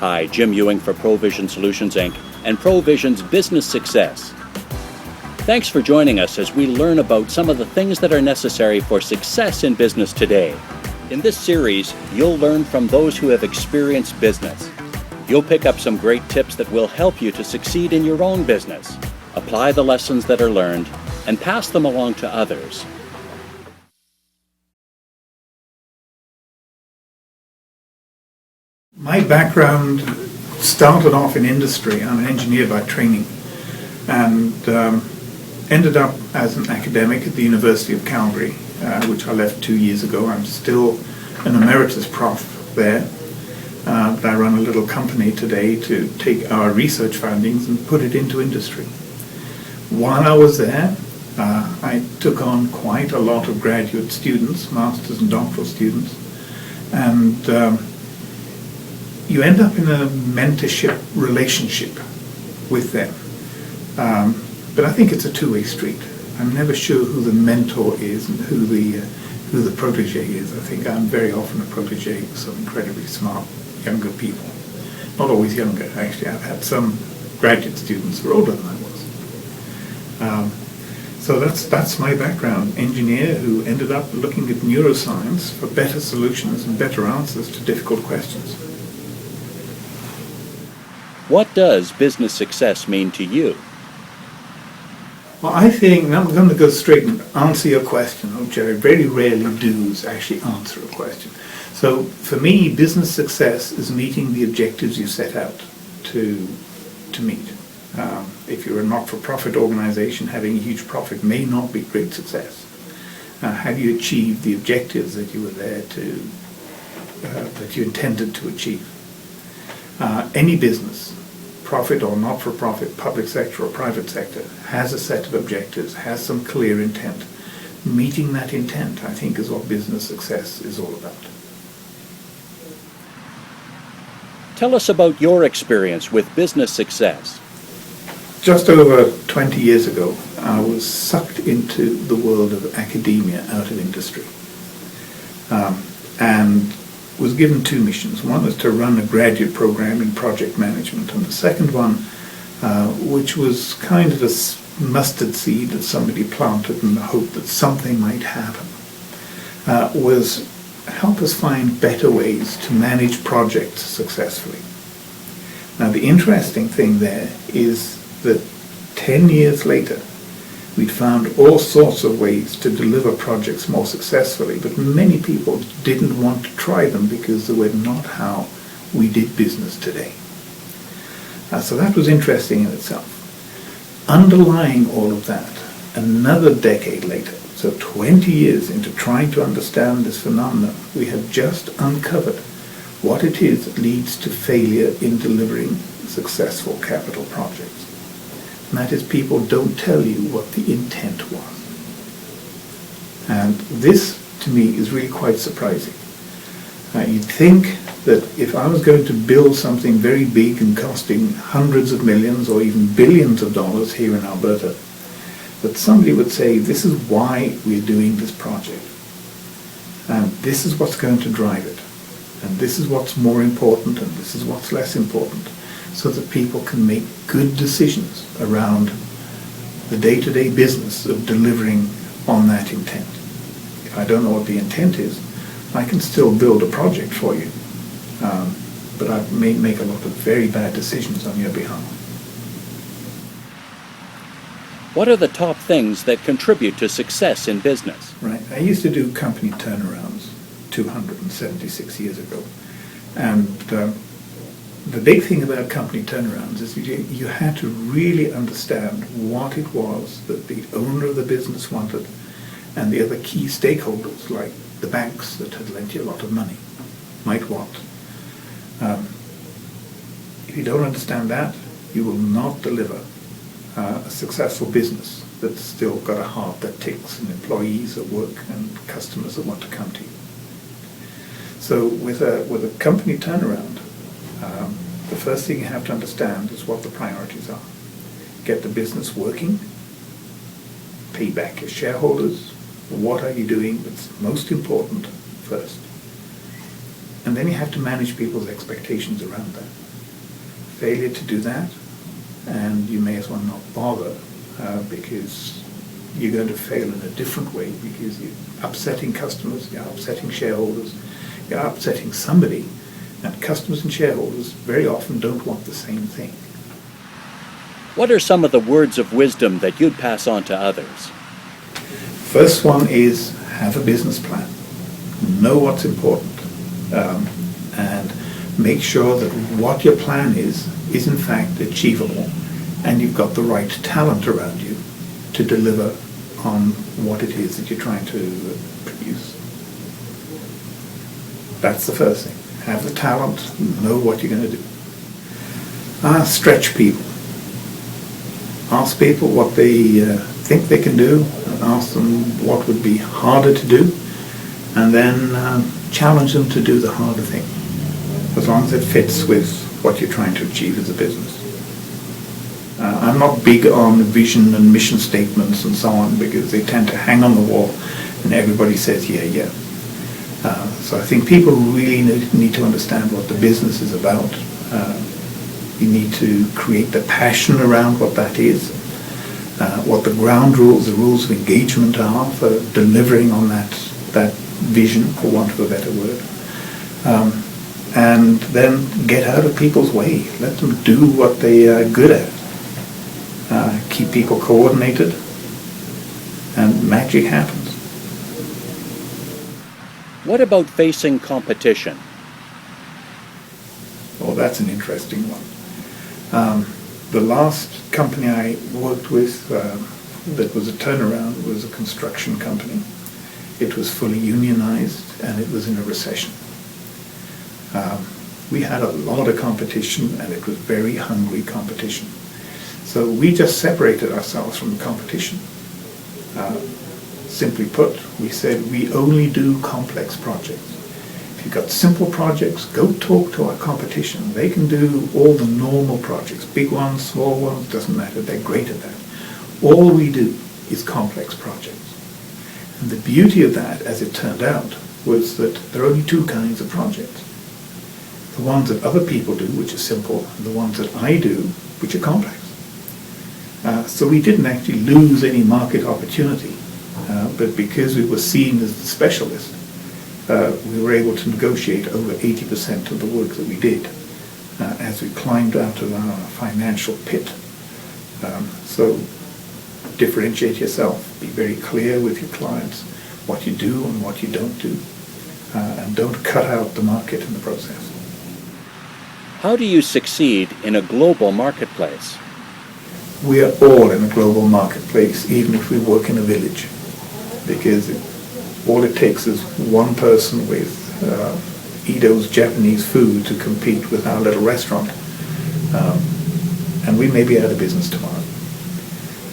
Hi, Jim Ewing for Provision Solutions Inc. and Provision's Business Success. Thanks for joining us as we learn about some of the things that are necessary for success in business today. In this series, you'll learn from those who have experienced business. You'll pick up some great tips that will help you to succeed in your own business, apply the lessons that are learned, and pass them along to others. My background started off in industry. I'm an engineer by training, and ended up as an academic at the University of Calgary, which I left 2 years ago. I'm still an emeritus prof there, but I run a little company today to take our research findings and put it into industry. While I was there, I took on quite a lot of graduate students, master's and doctoral students, and you end up in a mentorship relationship with them. But I think it's a two-way street. I'm never sure who the mentor is and who the protege is. I think I'm very often a protege of some incredibly smart younger people. Not always younger, actually. I've had some graduate students who are older than I was. So that's my background. Engineer who ended up looking at neuroscience for better solutions and better answers to difficult questions. What does business success mean to you? Well, I think, and I'm going to go straight and answer your question, which I very rarely do, is actually answer a question. So for me, business success is meeting the objectives you set out to meet. If you're a not-for-profit organization, having a huge profit may not be great success. Have you achieved the objectives that you were there to, that you intended to achieve? Any business, profit or not-for-profit, public sector or private sector, has a set of objectives, has some clear intent. Meeting that intent, I think, is what business success is all about. Tell us about your experience with business success. Just over 20 years ago, I was sucked into the world of academia out of industry, and was given two missions. One was to run a graduate program in project management, and the second one, which was kind of a mustard seed that somebody planted in the hope that something might happen, was help us find better ways to manage projects successfully. Now, the interesting thing there is that 10 years later, we'd found all sorts of ways to deliver projects more successfully, but many people didn't want to try them because they were not how we did business today. So that was interesting in itself. Underlying all of that, another decade later, so 20 years into trying to understand this phenomenon, we have just uncovered what it is that leads to failure in delivering successful capital projects. And that is, people don't tell you what the intent was. And this, to me, is really quite surprising. You'd think that if I was going to build something very big and costing hundreds of millions or even billions of dollars here in Alberta, that somebody would say, this is why we're doing this project. And this is what's going to drive it. And this is what's more important and this is what's less important, so that people can make good decisions around the day-to-day business of delivering on that intent. If I don't know what the intent is, I can still build a project for you, but I may make a lot of very bad decisions on your behalf. What are the top things that contribute to success in business? Right. I used to do company turnarounds 276 years ago, and the big thing about company turnarounds is you had to really understand what it was that the owner of the business wanted and the other key stakeholders, like the banks that had lent you a lot of money, might want. If you don't understand that, you will not deliver a successful business that's still got a heart that ticks and employees at work and customers that want to come to you. So with a company turnaround, the first thing you have to understand is what the priorities are. Get the business working, pay back your shareholders, what are you doing that's most important first. And then you have to manage people's expectations around that. failure to do that, and you may as well not bother because you're going to fail in a different way, because you're upsetting customers, you're upsetting shareholders, you're upsetting somebody, and customers and shareholders very often don't want the same thing. What are some of the words of wisdom that you'd pass on to others? First one is have a business plan. Know what's important, and make sure that what your plan is in fact achievable, and you've got the right talent around you to deliver on what it is that you're trying to produce. That's the first thing. Have the talent, know what you're going to do. Stretch people. Ask people what they think they can do, and ask them what would be harder to do, and then challenge them to do the harder thing, as long as it fits with what you're trying to achieve as a business. I'm not big on vision and mission statements and so on, because they tend to hang on the wall and everybody says, yeah. So I think people really need to understand what the business is about. You need to create the passion around what that is, what the ground rules, the rules of engagement are for delivering on that vision, for want of a better word. And then get out of people's way. Let them do what they are good at. Keep people coordinated, and magic happens. What about facing competition? Oh, that's an interesting one. The last company I worked with that was a turnaround was a construction company. It was fully unionized, and it was in a recession. We had a lot of competition, and it was very hungry competition. So we just separated ourselves from the competition. Simply put, we said we only do complex projects. If you've got simple projects, go talk to our competition. They can do all the normal projects, big ones, small ones, doesn't matter, they're great at that. All we do is complex projects. And the beauty of that, as it turned out, was that there are only two kinds of projects. The ones that other people do, which are simple, and the ones that I do, which are complex. So we didn't actually lose any market opportunity, but because we were seen as the specialist, we were able to negotiate over 80% of the work that we did as we climbed out of our financial pit. So differentiate yourself, be very clear with your clients what you do and what you don't do, and don't cut out the market in the process. How do you succeed in a global marketplace? We are all in a global marketplace, even if we work in a village, because all it takes is one person with Edo's Japanese food to compete with our little restaurant, and we may be out of business tomorrow.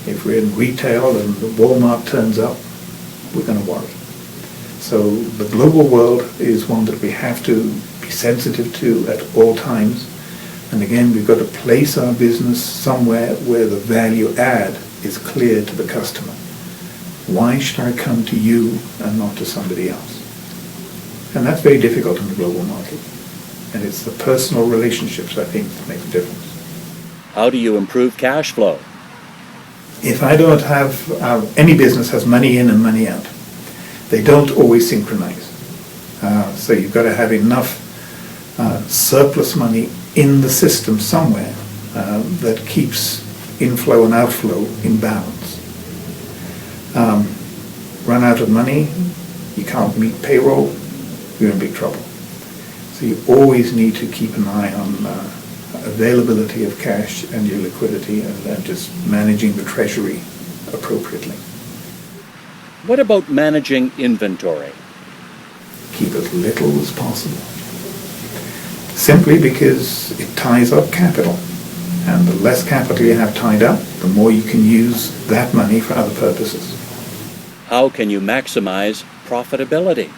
If we're in retail and the Walmart turns up, we're going to worry. So the global world is one that we have to be sensitive to at all times. And again, we've got to place our business somewhere where the value add is clear to the customer. Why should I come to you and not to somebody else? And that's very difficult in the global market. And it's the personal relationships, I think, that make the difference. How do you improve cash flow? If I don't have, any business has money in and money out. They don't always synchronize. So you've got to have enough surplus money in the system somewhere that keeps inflow and outflow in balance. Run out of money, you can't meet payroll, you're in big trouble. So you always need to keep an eye on availability of cash and your liquidity, and then just managing the treasury appropriately. What about managing inventory? Keep as little as possible. Simply because it ties up capital. And the less capital you have tied up, the more you can use that money for other purposes. How can you maximize profitability?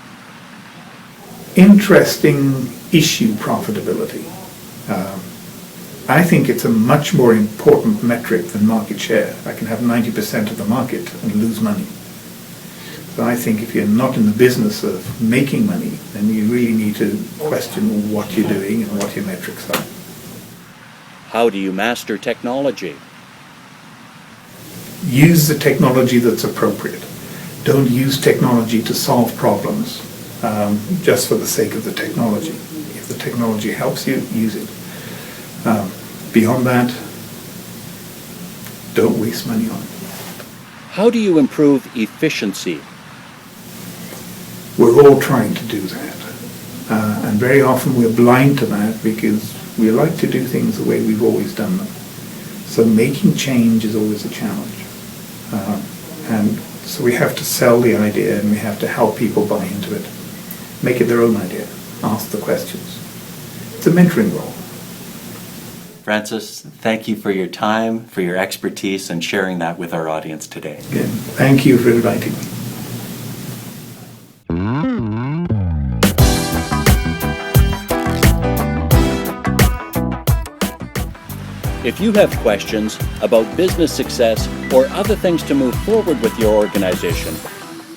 Interesting issue, profitability. I think it's a much more important metric than market share. I can have 90% of the market and lose money. So I think if you're not in the business of making money, then you really need to question what you're doing and what your metrics are. How do you master technology? Use the technology that's appropriate. Don't use technology to solve problems just for the sake of the technology. If the technology helps you, use it. Beyond that, don't waste money on it. How do you improve efficiency? We're all trying to do that. And very often we're blind to that because we like to do things the way we've always done them. So making change is always a challenge. And so we have to sell the idea and we have to help people buy into it. Make it their own idea. Ask the questions. It's a mentoring role. Francis, thank you for your time, for your expertise, and sharing that with our audience today. Again, thank you for inviting me. If you have questions about business success or other things to move forward with your organization,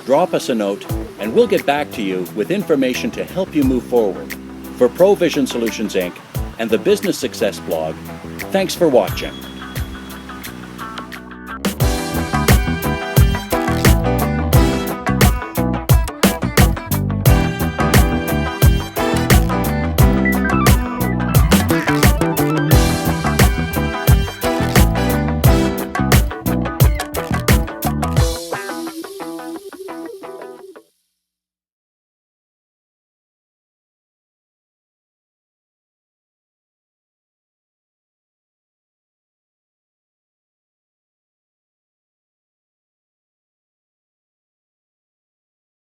drop us a note and we'll get back to you with information to help you move forward. For Provision Solutions Inc. and the Business Success blog, thanks for watching.